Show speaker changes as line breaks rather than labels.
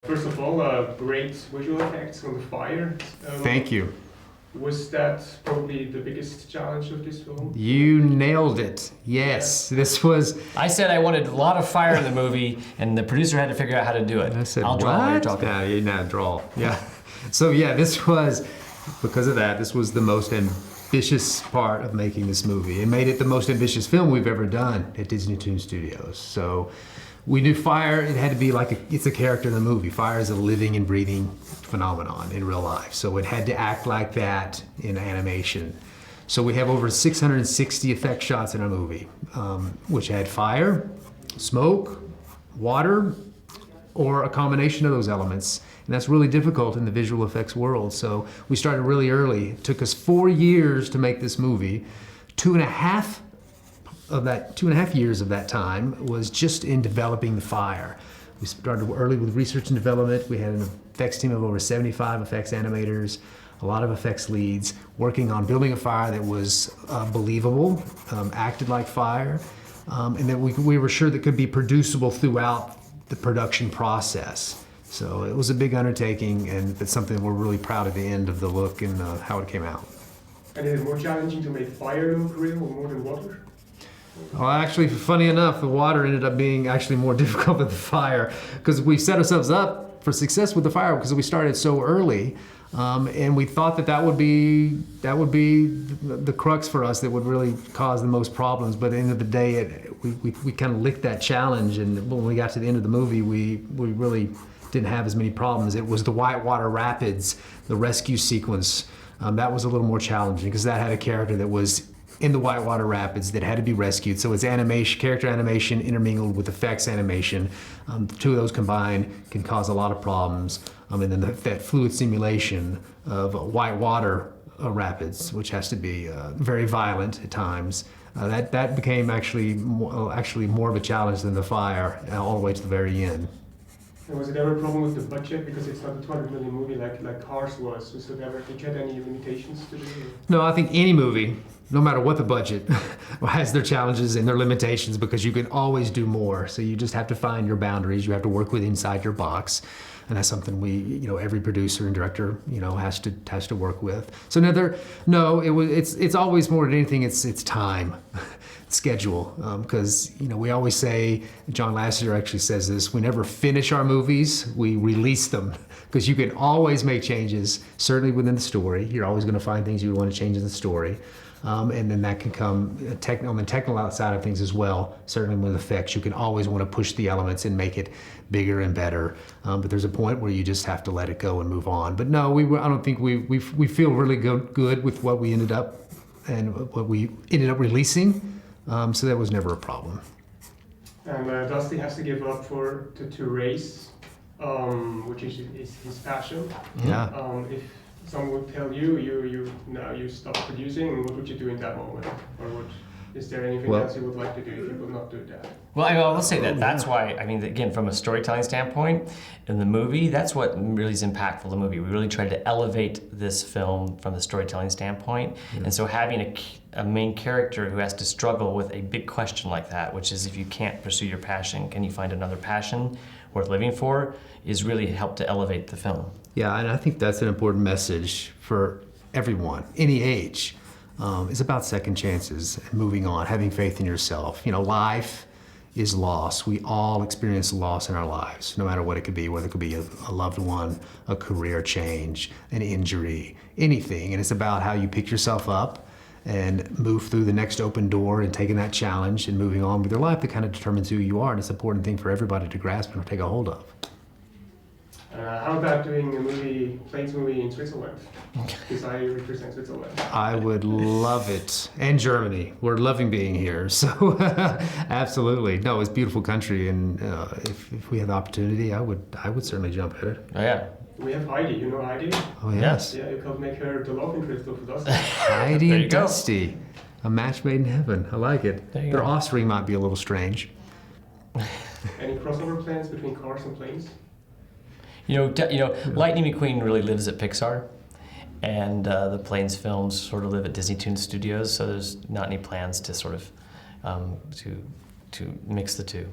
First of all, great visual effects on the fire.
Thank you.
Was that probably the biggest challenge of this film?
You nailed it. Yes, this was.
I said I wanted a lot of fire in the movie, and the producer had to figure out how to do it.
I said,
I'll draw while you're talking.
Yeah, you now draw. Yeah. So yeah, this was, because of that, this was the most ambitious part of making this movie. It made it the most ambitious film we've ever done at Disney Toon Studios. So we knew fire, it had to be like it's a character in the movie. Fire is a living and breathing phenomenon in real life. So it had to act like that in animation. So we have over 660 effect shots in our movie, which had fire, smoke, water, or a combination of those elements. And that's really difficult in the visual effects world. So we started really early. It took us 4 years to make this movie. 2.5 years of that time was just in developing the fire. We started early with research and development. We had an effects team of over 75 effects animators, a lot of effects leads, working on building a fire that was believable, acted like fire, and that we were sure that could be producible throughout the production process. So it was a big undertaking, and it's something we're really proud of the end of the look and how it came out.
And is it more challenging to make fire look real or more than water?
Well, actually, funny enough, the water ended up being actually more difficult than the fire, because we set ourselves up for success with the fire because we started so early, and we thought that would be the crux for us that would really cause the most problems. But at the end of the day, we kind of licked that challenge, and when we got to the end of the movie, we really didn't have as many problems. It was the whitewater rapids, the rescue sequence, that was a little more challenging because that had a character that was in the whitewater rapids that had to be rescued. So it's animation, character animation intermingled with effects animation. The two of those combined can cause a lot of problems. And then that fluid simulation of whitewater rapids, which has to be very violent at times, that became actually more of a challenge than the fire all the way to the very end.
And was it ever a problem with the budget, because it's not a 200 million movie like Cars was? So did you have any limitations to do?
No, I think any movie, no matter what the budget, has their challenges and their limitations, because you can always do more. So you just have to find your boundaries. You have to work with inside your box, and that's something every producer and director, has to work with. So it's always more than anything. It's time. Schedule, because we always say, John Lasseter actually says this, we never finish our movies, we release them, because you can always make changes, certainly within the story. You're always going to find things you want to change in the story, and then that can come on the technical side of things as well. Certainly with effects, you can always want to push the elements and make it bigger and better, but there's a point where you just have to let it go and move on. But no, I don't think we feel really good with what we ended up releasing. So that was never a problem.
And Dusty has to give up to race, which is his passion.
Yeah.
If someone would tell you now you stop producing, what would you do in that moment? Or is there anything else you would like to do if you would not do that?
Well, I'll say that. That's why, again, from a storytelling standpoint, in the movie, that's what really is impactful, the movie. We really tried to elevate this film from the storytelling standpoint. Yeah. And so having a main character who has to struggle with a big question like that, which is, if you can't pursue your passion, can you find another passion worth living for, is really helped to elevate the film.
Yeah, and I think that's an important message for everyone, any age. It's about second chances and moving on, having faith in yourself. Life is loss. We all experience loss in our lives, no matter what it could be, whether it could be a loved one, a career change, an injury, anything. And it's about how you pick yourself up and move through the next open door and taking that challenge and moving on with your life that kind of determines who you are. And it's an important thing for everybody to grasp and take a hold of.
How about doing a planes movie in Switzerland? Because I represent Switzerland.
I would love it. And Germany. We're loving being here. So absolutely. No, it's a beautiful country, and if we have the opportunity, I would certainly jump at it.
Oh yeah.
We have Heidi. You know Heidi?
Oh yes.
Yeah, you could make her the love interest of Dusty.
Heidi and Dusty. A match made in heaven. I like it. Their offspring might be a little strange.
Any crossover plans between Cars and planes?
Lightning McQueen really lives at Pixar, and the Planes films sort of live at Disney Toon Studios. So there's not any plans to sort of to mix the two.